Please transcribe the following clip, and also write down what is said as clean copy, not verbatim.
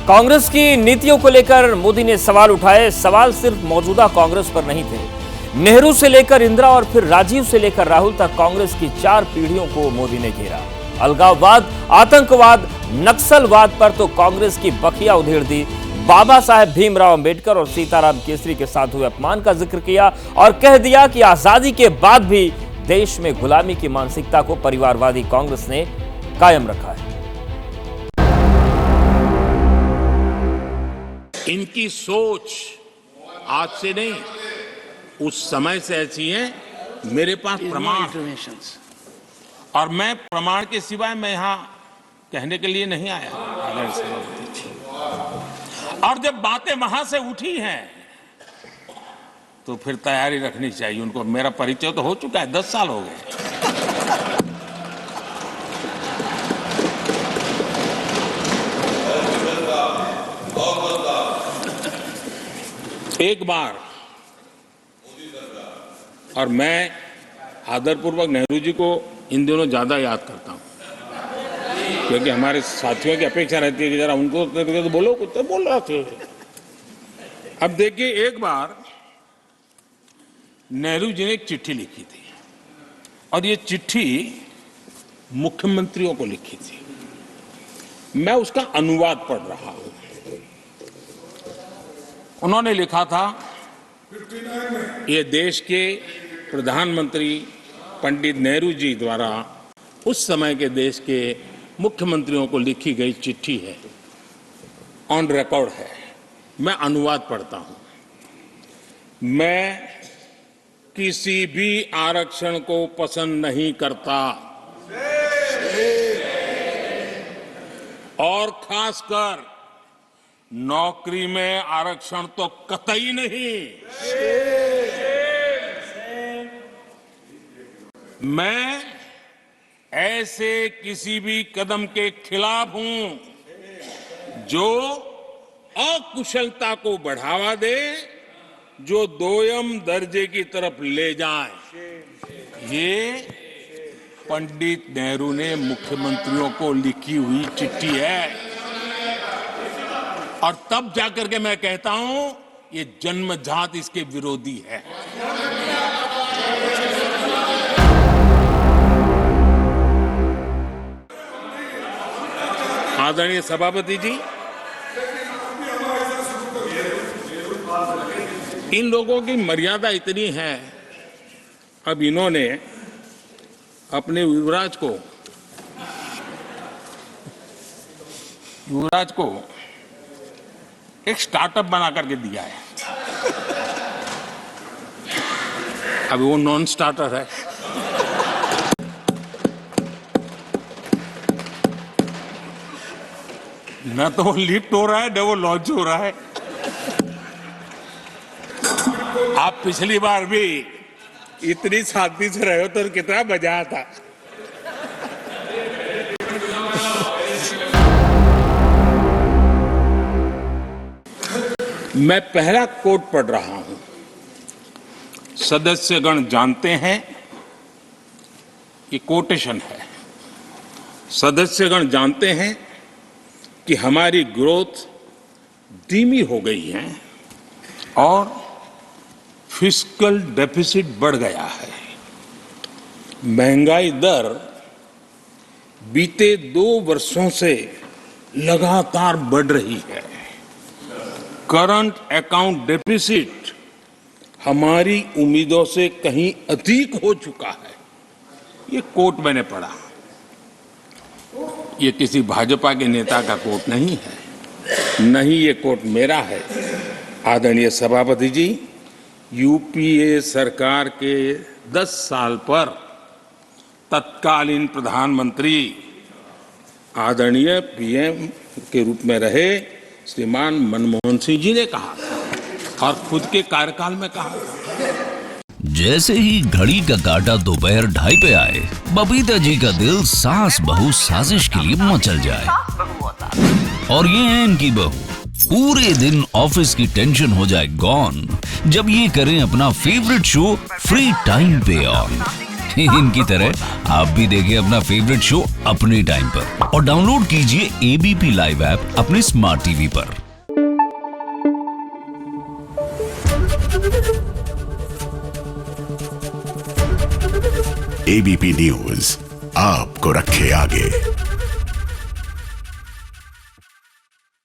कांग्रेस की नीतियों को लेकर मोदी ने सवाल उठाए। सवाल सिर्फ मौजूदा कांग्रेस पर नहीं थे। नेहरू से लेकर इंदिरा और फिर राजीव से लेकर राहुल तक कांग्रेस की 4 पीढ़ियों को मोदी ने घेरा। अलगाववाद, आतंकवाद, नक्सलवाद पर तो कांग्रेस की बखिया उधेड़ दी। बाबा साहेब भीमराव अंबेडकर और सीताराम केसरी के साथ हुए अपमान का जिक्र किया और कह दिया कि आजादी के बाद भी देश में गुलामी की मानसिकता को परिवारवादी कांग्रेस ने कायम रखा है। इनकी सोच आज से नहीं, उस समय से ऐसी है। मेरे पास प्रमाण, और मैं प्रमाण के सिवाय मैं यहां कहने के लिए नहीं आया। और जब बातें वहां से उठी हैं तो फिर तैयारी रखनी चाहिए उनको। मेरा परिचय तो हो चुका है, 10 साल हो गए। एक बार, और मैं आदरपूर्वक नेहरू जी को इन दिनों ज्यादा याद करता हूं, क्योंकि हमारे साथियों की अपेक्षा रहती है कि जरा उनको तो बोलो, कुछ तो बोल रहा थे। अब देखिए, एक बार नेहरू जी ने एक चिट्ठी लिखी थी और ये चिट्ठी मुख्यमंत्रियों को लिखी थी। मैं उसका अनुवाद पढ़ रहा हूं। उन्होंने लिखा था, ये देश के प्रधानमंत्री पंडित नेहरू जी द्वारा उस समय के देश के मुख्यमंत्रियों को लिखी गई चिट्ठी है, ऑन रिकॉर्ड है। मैं अनुवाद पढ़ता हूं। मैं किसी भी आरक्षण को पसंद नहीं करता, और खासकर नौकरी में आरक्षण तो कतई नहीं। मैं ऐसे किसी भी कदम के खिलाफ हूं जो अकुशलता को बढ़ावा दे, जो दोयम दर्जे की तरफ ले जाए। ये पंडित नेहरू ने मुख्यमंत्रियों को लिखी हुई चिट्ठी है। और तब जाकर के मैं कहता हूं, ये जन्मजात इसके विरोधी है। आदरणीय सभापति जी, इन लोगों की मर्यादा इतनी है, अब इन्होंने अपने युवराज को एक स्टार्टअप बना करके दिया है। अब वो नॉन स्टार्टर है। न तो वो लिफ्ट हो रहा है, न वो लॉन्च हो रहा है। आप पिछली बार भी इतनी शांति से रहे हो तो कितना मजा आता। मैं पहला कोट पढ़ रहा हूं। सदस्यगण जानते हैं, ये कोटेशन है। सदस्यगण जानते हैं कि हमारी ग्रोथ धीमी हो गई है और फिस्कल डेफिसिट बढ़ गया है। महंगाई दर बीते 2 वर्षों से लगातार बढ़ रही है। करंट अकाउंट डेफिसिट हमारी उम्मीदों से कहीं अधिक हो चुका है। ये कोट मैंने पढ़ा। ये किसी भाजपा के नेता का कोट नहीं है, नहीं ये कोट मेरा है। आदरणीय सभापति जी, यूपीए सरकार के 10 साल पर तत्कालीन प्रधानमंत्री आदरणीय पीएम के रूप में रहे श्रीमान मनमोहन सिंह जी ने कहा था, और खुद के कार्यकाल में कहा था। जैसे ही घड़ी का काटा दोपहर 2:30 पे आए, बबीता जी का दिल सास बहू साजिश के लिए मचल जाए। और ये है इनकी बहू, पूरे दिन ऑफिस की टेंशन हो जाए गॉन जब ये करें अपना फेवरेट शो फ्री टाइम पे ऑन। इनकी तरह आप भी देखिए अपना फेवरेट शो अपने टाइम पर और डाउनलोड कीजिए एबीपी लाइव ऐप अपने स्मार्ट टीवी पर। एबीपी न्यूज आपको रखे आगे।